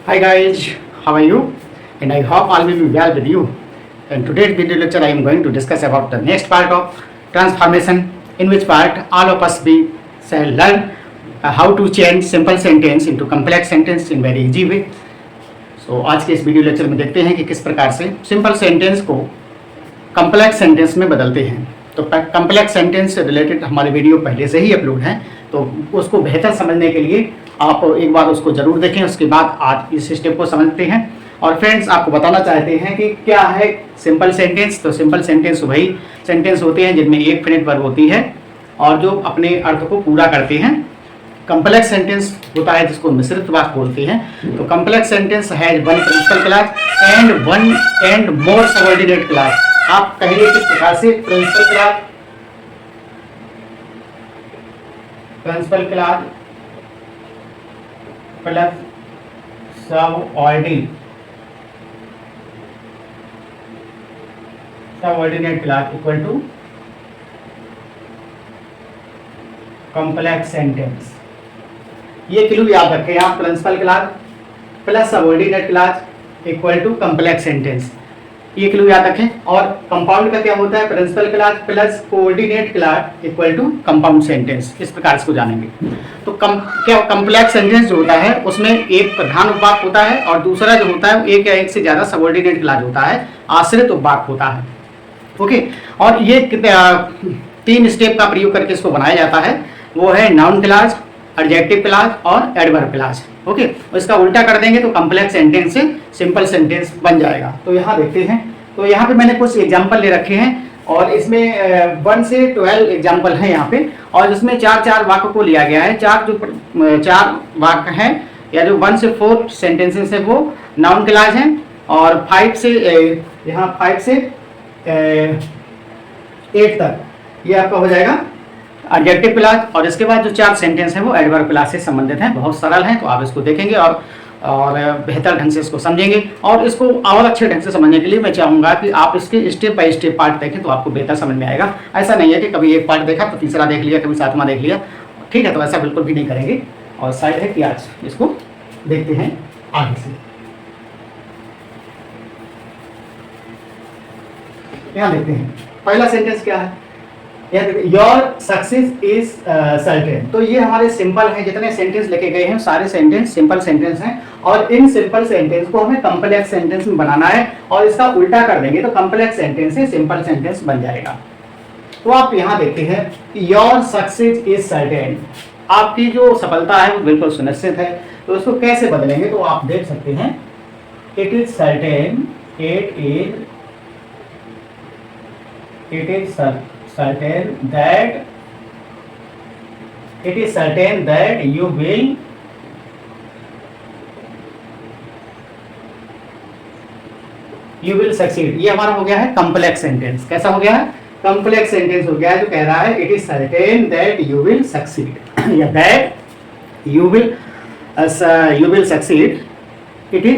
Hi guys, how are you? And I hope all will be well with you. In today's video lecture, I am going to discuss about the next part of transformation, in which part all of us we shall learn how to change simple sentence into complex sentence in very easy way. So आज के इस video lecture में देखते हैं कि किस प्रकार से सिंपल सेंटेंस को कम्प्लेक्स सेंटेंस में बदलते हैं। तो कम्प्लेक्स सेंटेंस से रिलेटेड हमारे वीडियो पहले से ही अपलोड हैं, तो उसको बेहतर समझने के लिए आप एक बार उसको ज़रूर देखें। उसके बाद आज इस स्टेप को समझते हैं। और फ्रेंड्स, आपको बताना चाहते हैं कि क्या है सिंपल सेंटेंस। तो सिंपल सेंटेंस वही सेंटेंस होते हैं जिनमें एक फिनिट वर्ब होती है और जो अपने अर्थ को पूरा करते हैं। कम्प्लेक्स सेंटेंस होता है जिसको मिश्रित वाक्य बोलते हैं। तो complex sentence has one principal clause and one and more subordinate clause. आप कहिए किस प्रकार से principal clause plus subordinate clause equal to complex sentence. ये क्लू याद रखें आप, principal clause plus subordinate clause equal to complex sentence, ये क्लू याद रखें। और कंपाउंड का क्या होता है, principal clause plus coordinate clause equal to compound sentence. इस प्रकार इसको जानेंगे। तो क्या कॉम्प्लेक्स सेंटेंस जो होता है उसमें एक प्रधान उपवाक्य होता है और दूसरा जो होता है एक या एक से ज्यादा सबऑर्डिनेट क्लॉज होता है, आश्रित उपवाक्य होता है। ओके, और ये तीन स्टेप का प्रयोग करके इसको बनाया जाता है। वो है नाउन क्लॉज, एडजेक्टिव क्लॉज और एडवर्ब क्लॉज। ओके, इसका उल्टा कर देंगे तो कॉम्प्लेक्स सेंटेंस से सिंपल सेंटेंस बन जाएगा। तो यहाँ देखते हैं, तो यहाँ पे मैंने कुछ एग्जाम्पल ले रखे हैं और इसमें 1 से 12 एग्जाम्पल हैं यहाँ पे, और इसमें चार वाक्य को लिया गया है। चार वाक्य हैं या जो 1 से 4 सेंटेंसेस है वो नाउन क्लॉज हैं, और 5 से 8 तक ये आपका हो जाएगा एडजेक्टिव क्लॉज। और इसके बाद जो 4 सेंटेंस हैं वो एडवर्ब क्लॉज से संबंधित हैं। बहुत सरल हैं, तो आप इसको देखेंगे और बेहतर ढंग से इसको समझेंगे। और इसको और अच्छे ढंग से समझने के लिए मैं चाहूँगा कि आप इसके स्टेप बाय स्टेप पार्ट देखें, तो आपको बेहतर समझ में आएगा। ऐसा नहीं है कि कभी एक पार्ट देखा तो तीसरा देख लिया, कभी 7वां देख लिया, ठीक है, तो ऐसा बिल्कुल भी नहीं करेंगे। और शायद है कि आज इसको देखते हैं आगे से। यहाँ देखते हैं पहला सेंटेंस क्या है, योर सक्सेस इज सर्टेन। तो ये हमारे सिंपल हैं, जितने सेंटेंस लेके गए हैं सारे सेंटेंस सिंपल सेंटेंस हैं, और इन सिंपल सेंटेंस को हमें कॉम्प्लेक्स सेंटेंस में बनाना है और इसका उल्टा कर देंगे तो कॉम्प्लेक्स सेंटेंस से सिंपल सेंटेंस बन जाएगा। तो आप यहाँ देखते हैं योर सक्सेस इज सर्टेन, आपकी जो सफलता है वो बिल्कुल सुनिश्चित है। तो इसको कैसे बदलेंगे, तो आप देख सकते हैं it is certain, it is certain that you will succeed। ये हमारा हो गया है कॉम्प्लेक्स सेंटेंस। कैसा हो गया है, कॉम्प्लेक्स सेंटेंस हो गया है, जो कह रहा है it is certain that you will succeed या that you will succeed, it is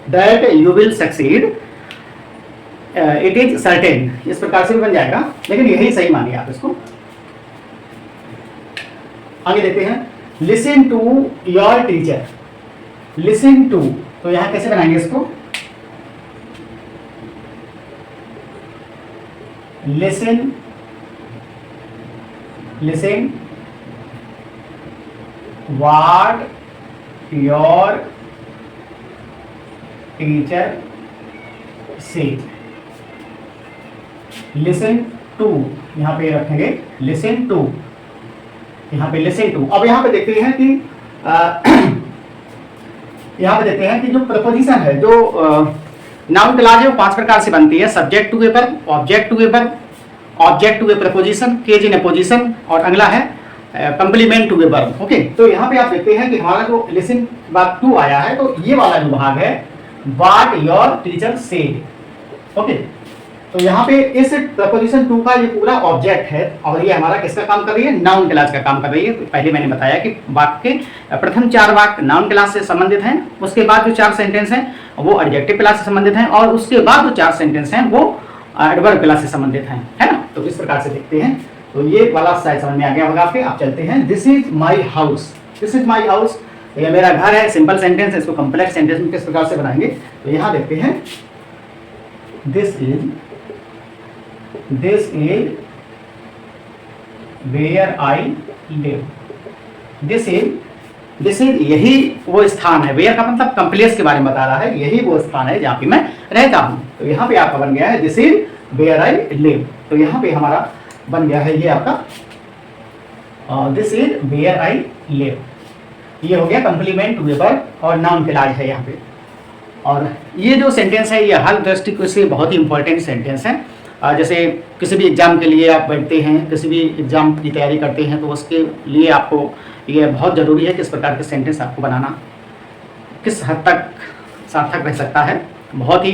that you will succeed, it is certain. इस प्रकार से भी बन जाएगा, लेकिन यही सही मानिए आप इसको। आगे देखते हैं, listen to your teacher, listen to. तो यहां कैसे बनाएंगे इसको, listen what your teacher said. Listen to यहाँ पे रखेंगे, लिसन टू, यहाँ पे लिसन टू। अब यहाँ पे देखते हैं कि यहाँ पे देखते हैं कि जो प्रपोजिशन है, जो नाउन क्लॉज है वो 5 प्रकार से बनती है। Subject to a verb, object to a verb, object to a preposition, case in a position, और अगला है complement to a verb. Okay, तो यहाँ पे आप देखते हैं कि हमारा जो लिसन बाद टू आया है, तो ये वाला जो भाग है what your teacher said. Okay, तो यहाँ पे इस प्रपोजिशन टू का ये पूरा ऑब्जेक्ट है, और ये हमारा किसका काम कर रही है, नाउन क्लॉज का काम कर रही है। पहले मैंने बताया कि वाक्य के प्रथम 4 वाक्य नाउन क्लॉज से संबंधित हैं, उसके बाद जो 4 सेंटेंस हैं वो एडजेक्टिव क्लॉज से संबंधित हैं, और उसके बाद जो 4 सेंटेंस हैं वो एडवर्ब क्लॉज से संबंधित हैं, है ना। तो इस प्रकार से देखते हैं। तो ये वाला शायद समझ में आ गया होगा आपके। आप चलते हैं, this is my house, this is my house. तो ये मेरा घर है, सिंपल सेंटेंस है, इसको कॉम्प्लेक्स सेंटेंस में किस प्रकार से बनाएंगे, तो यहाँ देखते हैं this is where I live. This is यही वो स्थान है, वेयर का मतलब कम्प्लेक्स के बारे में बता रहा है, यही वो स्थान है जहाँ पे मैं रहता हूँ। तो यहाँ पे आपका बन गया है this is where I live. तो यहाँ पे हमारा बन गया है ये आपका this is where I live. ये हो गया कंप्लीमेंट टू वर्ब और नाउन क्लॉज है यहाँ पे। और ये जो सेंटेंस है ये हर दृष्टिकोण से बहुत ही इंपॉर्टेंट सेंटेंस है। जैसे किसी भी एग्जाम के लिए आप बैठते हैं, किसी भी एग्जाम की तैयारी करते हैं, तो उसके लिए आपको ये बहुत ज़रूरी है कि इस प्रकार के सेंटेंस आपको बनाना किस हद तक सार्थक रह सकता है। बहुत ही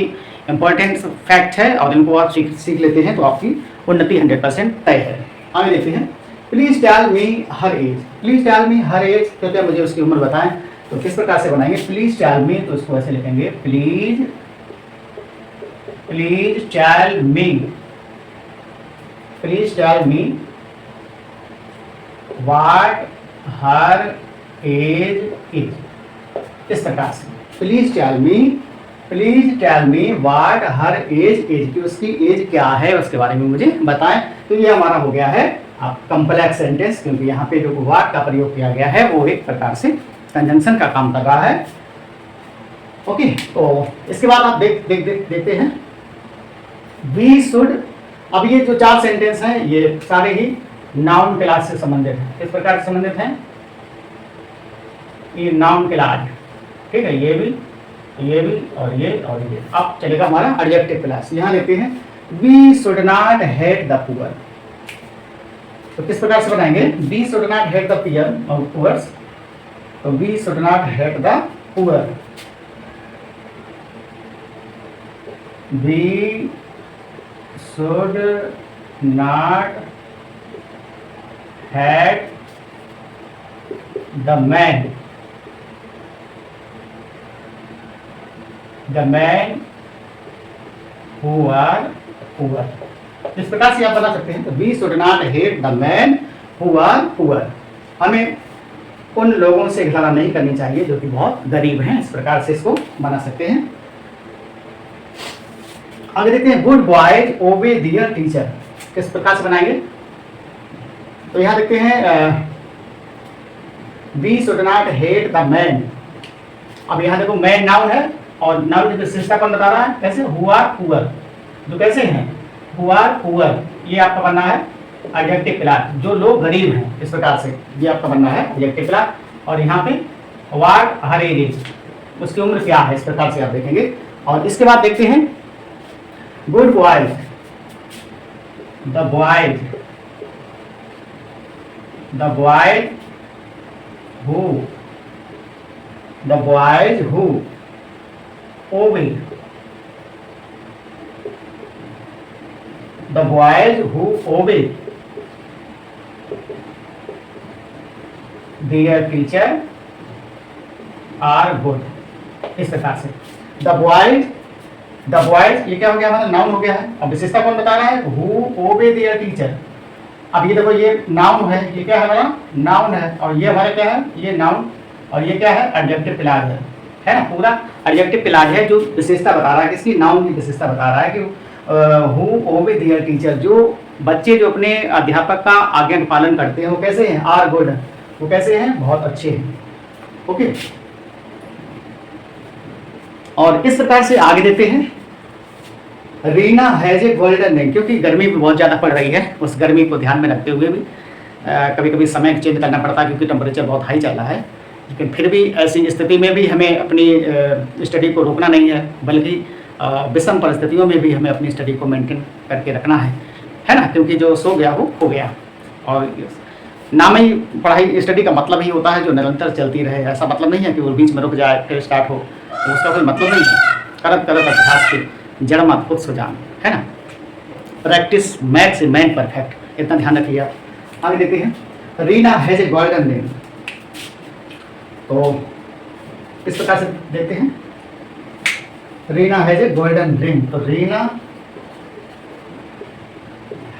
इंपॉर्टेंट फैक्ट है और इनको आप सीख लेते हैं तो आपकी उन्नति 100% तय है। आगे देखते हैं please tell me her age. Please tell me her age, कृपया मुझे उसकी उम्र बताएं। तो किस प्रकार से बनाएंगे प्लीज टेल मी, तो इसको ऐसे लिखेंगे please tell me, please tell me what her age is. इस प्रकार से please tell me what her age is, कि उसकी एज क्या है उसके बारे में मुझे बताएं। तो ये हमारा हो गया है कॉम्प्लेक्स सेंटेंस, क्योंकि यहाँ पे जो व्हाट का प्रयोग किया गया है वो एक प्रकार से कंजंक्शन का काम कर रहा है। ओके, तो इसके बाद आप देखते हैं वी शुड। अब ये जो 4 सेंटेंस हैं ये सारे ही नाउन क्लास से संबंधित हैं। किस प्रकार से संबंधित हैं, ये नाउन क्लास, ठीक है, ये भी और ये। अब चलेगा हमारा एडजेक्टिव क्लास। यहाँ देखते हैं we should not hate the poor. तो किस प्रकार से बनाएंगे we should not hate the poor, तो we should not hate the poor, we should not hate the man who are poor. इस प्रकार से आप बना सकते हैं। तो we should not hate the man who are poor, हमें उन लोगों से घृणा नहीं करनी चाहिए जो कि बहुत गरीब हैं। इस प्रकार से इसको बना सकते हैं। आगे देखते हैं good boys obey their teacher. किस प्रकार से बनाएंगे, तो यहां देखते हैं we should not hate the man. अब यहां देखो मैन नाउन है और नाउन की विशेषता कौन बता रहा है, कैसे हु आर पुअर, जो कैसे हैं हु आर पुअर, ये आपका बनना है एडजेक्टिव क्लास, जो लोग गरीब हैं। इस प्रकार से ये आपका बनना है एडजेक्टिव क्लास। और यहाँ पे व्हाट हर एज, उसकी उम्र क्या है, इस प्रकार से आप देखेंगे। और इसके बाद देखते हैं good boys, the boys who obey, the boys who obey their teacher are good। इस प्रकार से the boys ये क्या हो गया, हमारा नाउन हो गया है। अब विशेषता कौन बता रहा है, who obey their teacher। अब ये देखो ये नाउन है, ये क्या है हमारा नाउन है, और ये हमारा क्या है, ये नाउन, और ये क्या है एडजेक्टिव क्लॉज है ना। पूरा एडजेक्टिव क्लॉज है जो विशेषता बता रहा है, किसकी, नाउन की विशेषता बता रहा है कि हु ओबे देयर टीचर, जो बच्चे जो अपने अध्यापक का आज्ञा का पालन करते हैं वो कैसे हैं, आर गुड, वो कैसे हैं, बहुत अच्छे हैं। ओके, और इस प्रकार से आगे देते हैं Reena has a golden ring. क्योंकि गर्मी भी बहुत ज़्यादा पड़ रही है, उस गर्मी को ध्यान में रखते हुए भी कभी कभी समय चेंज करना पड़ता है क्योंकि टेम्परेचर बहुत हाई चल रहा है। लेकिन फिर भी ऐसी स्थिति में भी हमें अपनी स्टडी को रोकना नहीं है, बल्कि विषम परिस्थितियों में भी हमें अपनी स्टडी को मेंटेन करके रखना है ना। क्योंकि जो सो गया वो हो गया, और नाम ही पढ़ाई स्टडी का मतलब ही होता है जो निरंतर चलती रहे। ऐसा मतलब नहीं है कि वो बीच में रुक जाए फिर स्टार्ट हो, तो उसका कोई मतलब नहीं है। करत करत अभ्यास के जड़ मत खुद सुजान, है ना। प्रैक्टिस मैक्स मैन परफेक्ट, इतना ध्यान रखिए आप। आगे देखते हैं Reena has a golden ring. तो इस प्रकार से देखते हैं Reena has a golden ring. तो Reena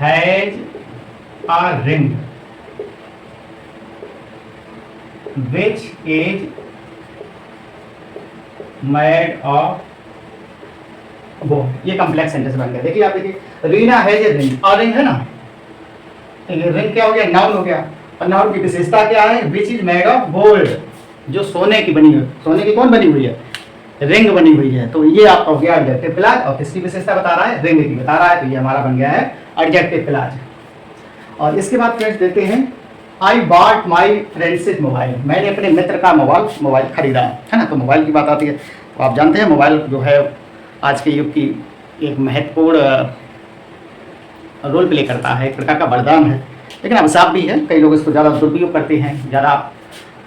has a ring which is made of gold. ये कॉम्प्लेक्स सेंटेंस बन गया। देखिए आप देखिए, रीना हैज ए रिंग, और रिंग है ना, ये रिंग क्या हो गया, नाउन हो गया। और नाउन की विशेषता क्या है, which is made of gold, जो सोने की बनी हुई, सोने की कौन बनी हुई है, रिंग बनी हुई है। तो ये आपका हो गया एडजेक्टिव क्लॉज, और किसकी विशेषता बता रहा है, रिंग की बता रहा है। तो ये हमारा बन गया है एडजेक्टिव क्लॉज। और इसके बाद फ्रेंड्स देते हैं, I bought my friends mobile, मैंने अपने मित्र का मोबाइल खरीदा है ना। तो मोबाइल की बात आती है, तो आप जानते हैं मोबाइल जो है आज के युग की एक महत्वपूर्ण रोल प्ले करता है, एक प्रकार का वरदान है, लेकिन अभिशाप भी है। कई लोग इसको ज़्यादा दुरुपयोग करते हैं, ज़्यादा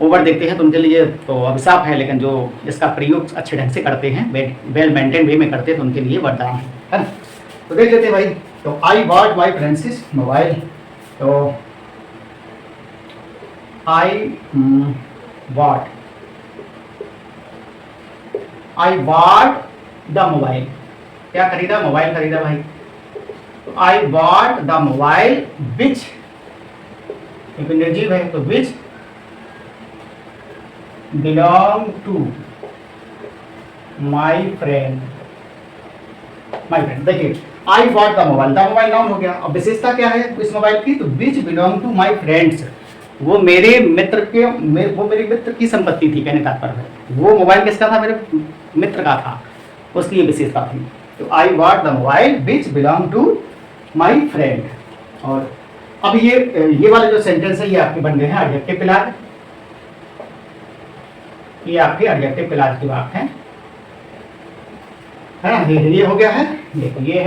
ओवर देखते हैं, तो उनके लिए तो अभिशाप है, लेकिन जो इसका प्रयोग अच्छे ढंग से करते हैं, वेल मेंटेन वे में करते हैं, तो उनके लिए वरदान है ना। तो देख लेते हैं भाई, तो I bought my friends mobile, तो आई बॉट द मोबाइल, क्या खरीदा, मोबाइल खरीदा भाई। तो I bought the mobile which, निर्जीव है तो which belong to my friend. देखिए I bought the mobile noun हो गया। अब विशेषता क्या है इस मोबाइल की, तो which belong to my friends, वो मेरे मित्र की संपत्ति थी, कहने तात्पर्य है वो मोबाइल किसका था, मेरे मित्र का था, उसकी ये विशेषता थी। तो I bought the mobile which belong to my friend. और अब ये वाले जो सेंटेंस है ये आपके बन गए हैं एडजेक्टिव क्लॉज, ये आपके एडजेक्टिव क्लॉज की बात है ना। ये हो गया है, ये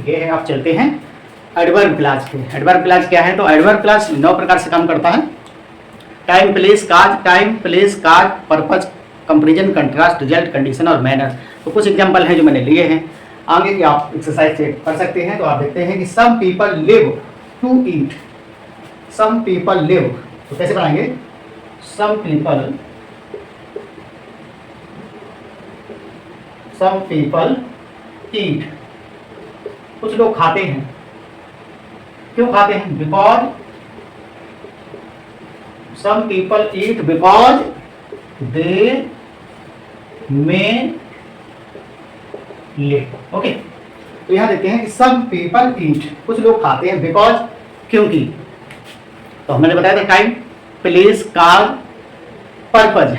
है। आप चलते हैं एडवर्ब क्लॉज पे। एडवर्ब क्लॉज क्या है, तो एडवर्ब क्लॉज 9 प्रकार से काम करता है। Time, place, cause, purpose, comparison, contrast, result, condition और मैनर। तो कुछ एग्जांपल हैं जो मैंने लिए हैं, आगे की आप एक्सरसाइज से कर सकते हैं। तो आप देखते हैं कि some people live to eat, some people live, तो कैसे बनाएंगे, सम पीपल ईट, कुछ लोग खाते हैं, क्यों खाते हैं, because some people eat because they may live. Okay, तो यहां देखते हैं कि सम पीपल ईट, कुछ लोग खाते हैं, बिकॉज क्योंकि। तो हमने बताया था टाइम, प्लेस, काज, पर्पज।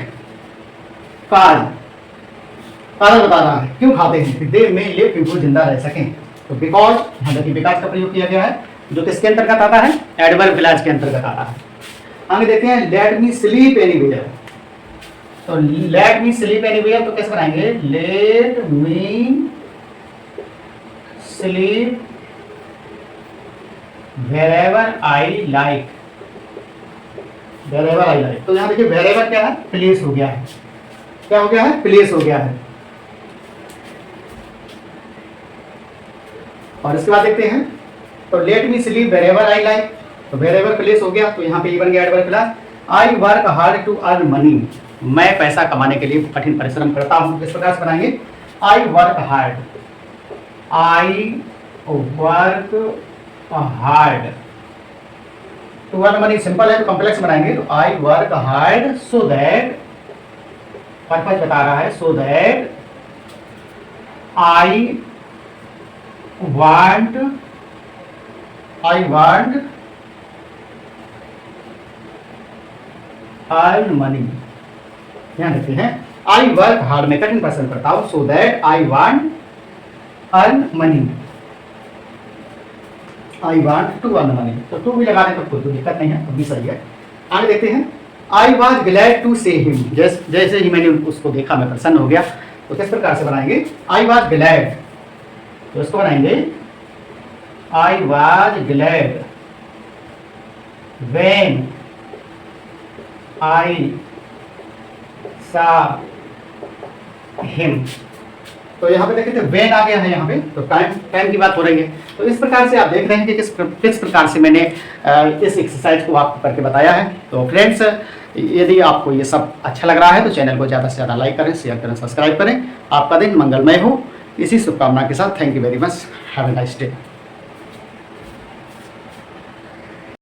कारण बता रहा है क्यों खाते हैं, दे में लिव, क्योंकि वो जिंदा रह सकें। तो बिकॉज, यहाँ देखिए बिकॉज का प्रयोग किया गया है, जो किसके अंतर्गत आता है, एडवर्ब क्लॉज के अंतर्गत आता है। आगे देखते हैं लेट मी स्लीप एनीवेयर। तो लेट मी स्लीप एनीवेयर तो कैसे बनाएंगे, late me sleep wherever I like, wherever I like. तो यहां देखिए वेरेवर क्या है, प्लेस हो गया है, क्या हो गया है, प्लेस हो गया है। और इसके बाद देखते हैं, तो let me sleep wherever I like, तो वेरेवर प्लेस हो गया, तो यहाँ पे ये बन गया adverb clause. I work hard to earn money, मैं पैसा कमाने के लिए कठिन परिश्रम करता हूँ। किस प्रकार से बनाएंगे, I work hard, I work hard to earn money, simple है तो कॉम्प्लेक्स बनाएंगे, तो I work hard so that, purpose बता रहा है, so that I want earn money. ध्यान रखते हैं, आई वर्क हार्ड, में कठिन परिश्रम करता हूं, so that I want earn money, I want to earn money. तो टू भी लगा दें तो कोई दिक्कत नहीं है, तो भी सही है। आगे देखते हैं, I was glad to see him, जैसे ही मैंने उसको देखा मैं प्रसन्न हो गया। तो किस प्रकार से बनाएंगे, आई वॉज ग्लैड, तो इसको बनाएंगे आई वॉज ग्लैड व्हेन आई सा हिम। तो यहाँ पे देखें तो व्हेन आ गया है, यहाँ पे तो टाइम की बात हो रही है। तो इस प्रकार से आप देख रहे हैं कि किस प्रकार से मैंने इस एक्सरसाइज को आपको करके बताया है। तो फ्रेंड्स, यदि आपको ये सब अच्छा लग रहा है तो चैनल को ज़्यादा से ज़्यादा लाइक करें, शेयर करें, सब्सक्राइब करें। आपका दिन मंगलमय हो, इसी शुभकामना के साथ thank you very much, have a nice day.